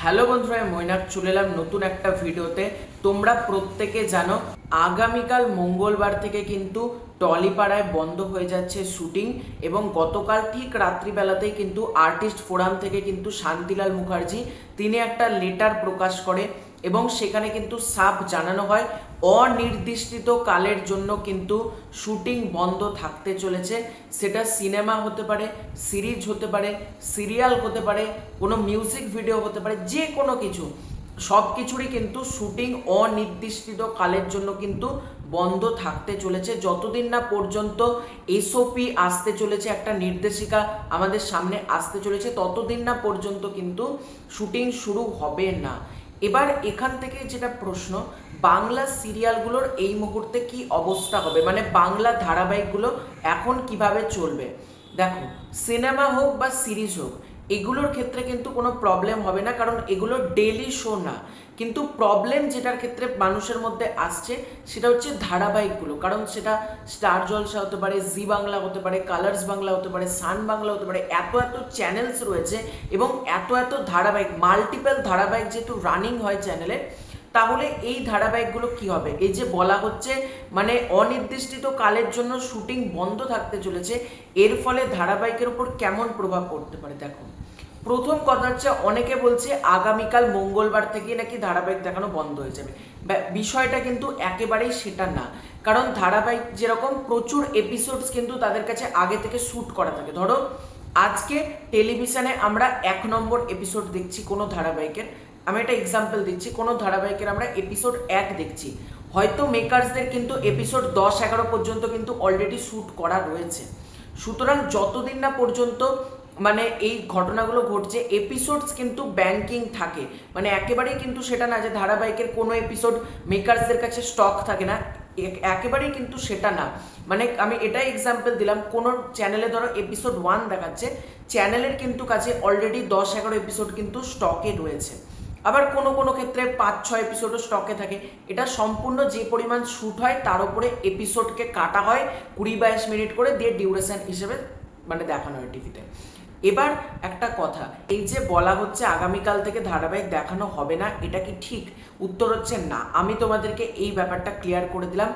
Hello বন্ধুরা, আমি মৈনাক চলে এলাম নতুন একটা ভিডিওতে। তোমরা প্রত্যেকে জানো আগামীকাল মঙ্গলবার থেকে কিন্তু টলিপাড়ায় বন্ধ হয়ে যাচ্ছে শুটিং, এবং গতকাল ঠিক রাত্রিবেলাতেই কিন্তু আর্টিস্ট ফোরাম থেকে কিন্তু শান্তিলাল মুখার্জি তিনি একটা লেটার প্রকাশ করে এবং সেখানে কিন্তু সাফ জানানো হয় অনির্দিষ্ট কালের জন্য কিন্তু শুটিং বন্ধ থাকতে চলেছে। সেটা সিনেমা হতে পারে, সিরিজ হতে পারে, সিরিয়াল হতে পারে, কোনো মিউজিক ভিডিও হতে পারে, যে কোনো কিছু, সব কিছুরই কিন্তু শুটিং অনির্দিষ্ট কালের জন্য কিন্তু বন্ধ থাকতে চলেছে যতদিন না পর্যন্ত এসওপি আসতে চলেছে, একটা নির্দেশিকা আমাদের সামনে আসতে চলেছে, ততদিন না পর্যন্ত কিন্তু শুটিং শুরু হবে না। এবার এখান থেকে যেটা প্রশ্ন, বাংলা সিরিয়ালগুলোর এই মুহূর্তে কি অবস্থা হবে, মানে বাংলা ধারাবাহিকগুলো এখন কিভাবে চলবে। দেখো, সিনেমা হোক বা সিরিজ হোক, এগুলোর ক্ষেত্রে কিন্তু কোনো প্রবলেম হবে না, কারণ এগুলো ডেইলি শো না। কিন্তু প্রবলেম যেটার ক্ষেত্রে মানুষের মধ্যে আসছে সেটা হচ্ছে ধারাবাহিকগুলো, কারণ সেটা স্টার জলসা হতে পারে, জি বাংলা হতে পারে, কালার্স বাংলা হতে পারে, সান বাংলা হতে পারে, এত এত চ্যানেলস রয়েছে এবং এত এত ধারাবাহিক, মাল্টিপল ধারাবাহিক যেহেতু রানিং হয় চ্যানেলে, তাহলে এই ধারাবাহিকগুলো কি হবে? এই যে বলা হচ্ছে মানে অনির্দিষ্ট কালের জন্য শুটিং বন্ধ থাকতে চলেছে, এর ফলে ধারাবাহিকের উপর কেমন প্রভাব পড়তে পারে। দেখো, প্রথম কথা হচ্ছে অনেকে বলছে আগামীকাল মঙ্গলবার থেকে নাকি ধারাবাহিক দেখানো বন্ধ হয়ে যাবে। বিষয়টা কিন্তু একেবারেই সেটা না, কারণ ধারাবাহিক যেরকম প্রচুর এপিসোডস কিন্তু তাদের কাছে আগে থেকে শ্যুট করা থাকে। ধরো আজকে টেলিভিশনে আমরা 1 নম্বর এপিসোড দেখছি কোনো ধারাবাহিকের, আমি একটা এক্সাম্পল দিচ্ছি, কোনো ধারাবাহিকের আমরা এপিসোড 1 দেখছি, হয়তো মেকার্সদের কিন্তু এপিসোড 10-11 পর্যন্ত কিন্তু অলরেডি শ্যুট করা রয়েছে। সুতরাং যতদিন না পর্যন্ত মানে এই ঘটনাগুলো ঘটছে, এপিসোডস কিন্তু ব্যাংকিং থাকে, মানে একেবারেই কিন্তু সেটা না যে ধারাবাহিকের কোনো এপিসোড মেকার্সদের কাছে স্টক থাকে না, একেবারেই কিন্তু সেটা না। মানে আমি এটাই এক্সাম্পল দিলাম, কোনো চ্যানেলে ধরো এপিসোড 1 দেখাচ্ছে, চ্যানেলের কিন্তু কাছে অলরেডি 10-11 এপিসোড কিন্তু স্টকে রয়েছে। আবার কোনো কোনো ক্ষেত্রে 5-6 এপিসোডও স্টকে থাকে। এটা সম্পূর্ণ যে পরিমাণ শ্যুট হয় তার উপরে এপিসোডকে কাটা হয় 20-22 মিনিট করে, দিয়ে ডিউরেশন হিসেবে মানে দেখানো হয় টিভিতে। এবার একটা কথা, এই যে বলা হচ্ছে আগামীকাল থেকে ধারাবাহিক দেখানো হবে না, এটা কি ঠিক? উত্তর হচ্ছে না। আমি তোমাদেরকে এই ব্যাপারটা ক্লিয়ার করে দিলাম।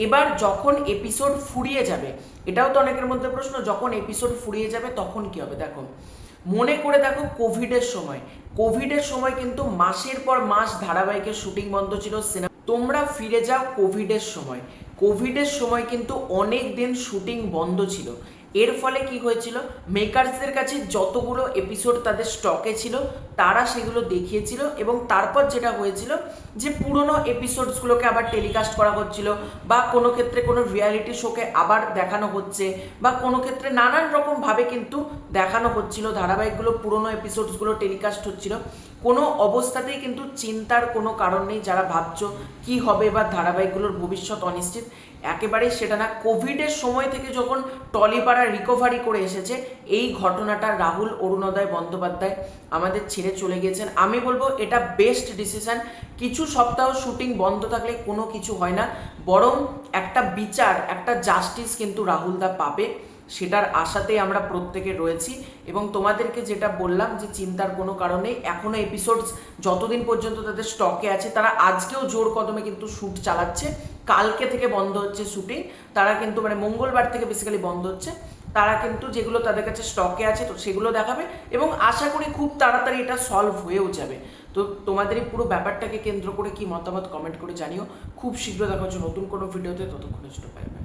এবার যখন এপিসোড ফুরিয়ে যাবে, এটাও তো অনেকের মধ্যে প্রশ্ন, যখন এপিসোড ফুরিয়ে যাবে তখন কি হবে। দেখো, মনে করে দেখো কোভিডের সময় কিন্তু মাসের পর মাস ধারাবাহিকের শুটিং বন্ধ ছিল, সিনেমা। তোমরা ফিরে যাও কোভিডের সময় কিন্তু অনেক দিন শুটিং বন্ধ ছিল। এর ফলে কি হয়েছিল, মেকার্সদের কাছে যতগুলো এপিসোড তাদের স্টকে ছিল তারা সেগুলো দেখিয়েছিল, এবং তারপর যেটা হয়েছিল যে পুরনো এপিসোডসগুলোকে আবার টেলিকাস্ট করা হচ্ছিল, বা কোনো ক্ষেত্রে কোনো রিয়ালিটি শোকে আবার দেখানো হচ্ছে, বা কোনো ক্ষেত্রে নানান রকমভাবে কিন্তু দেখানো হচ্ছিল, ধারাবাহিকগুলো পুরনো এপিসোডসগুলো টেলিকাস্ট হচ্ছিল। কোনো অবস্থাতেই কিন্তু চিন্তার কোনো কারণ নেই যারা ভাবছো কি হবে বা ধারাবাহিকগুলোর ভবিষ্যৎ অনিশ্চিত, একেবারেই সেটা না। কোভিডের সময় থেকে যখন টলিপাড়া রিকভারি করে এসেছে, এই ঘটনাটা রাহুল অরুণোদয় বন্দ্যোপাধ্যায় আমাদের ছেড়ে চলে গিয়েছেন। আমি বলবো এটা বেস্ট ডিসিশন। কিছু সপ্তাহ শুটিং বন্ধ থাকলে কোনো কিছু হয় না, বরং একটা বিচার, একটা জাস্টিস কিন্তু রাহুল দা পাবে, সেটার আশাতেই আমরা প্রত্যেকে রয়েছি। এবং তোমাদেরকে যেটা বললাম যে চিন্তার কোনো কারণ নেই, এখনও এপিসোডস যতদিন পর্যন্ত তাদের স্টকে আছে, তারা আজকেও জোর কদমে কিন্তু শ্যুট চালাচ্ছে। কালকে থেকে বন্ধ হচ্ছে শুটিং, তারা কিন্তু মানে মঙ্গলবার থেকে বেসিক্যালি বন্ধ হচ্ছে, তারা কিন্তু যেগুলো তাদের কাছে স্টকে আছে তো সেগুলো দেখাবে, এবং আশা করি খুব তাড়াতাড়ি এটা সলভ হয়েও যাবে। তো তোমাদের এই পুরো ব্যাপারটাকে কেন্দ্র করে কি মতামত কমেন্ট করে জানিও। খুব শীঘ্র দেখা হচ্ছে নতুন কোনো ভিডিওতে, ততক্ষণের জন্য বাই বাই।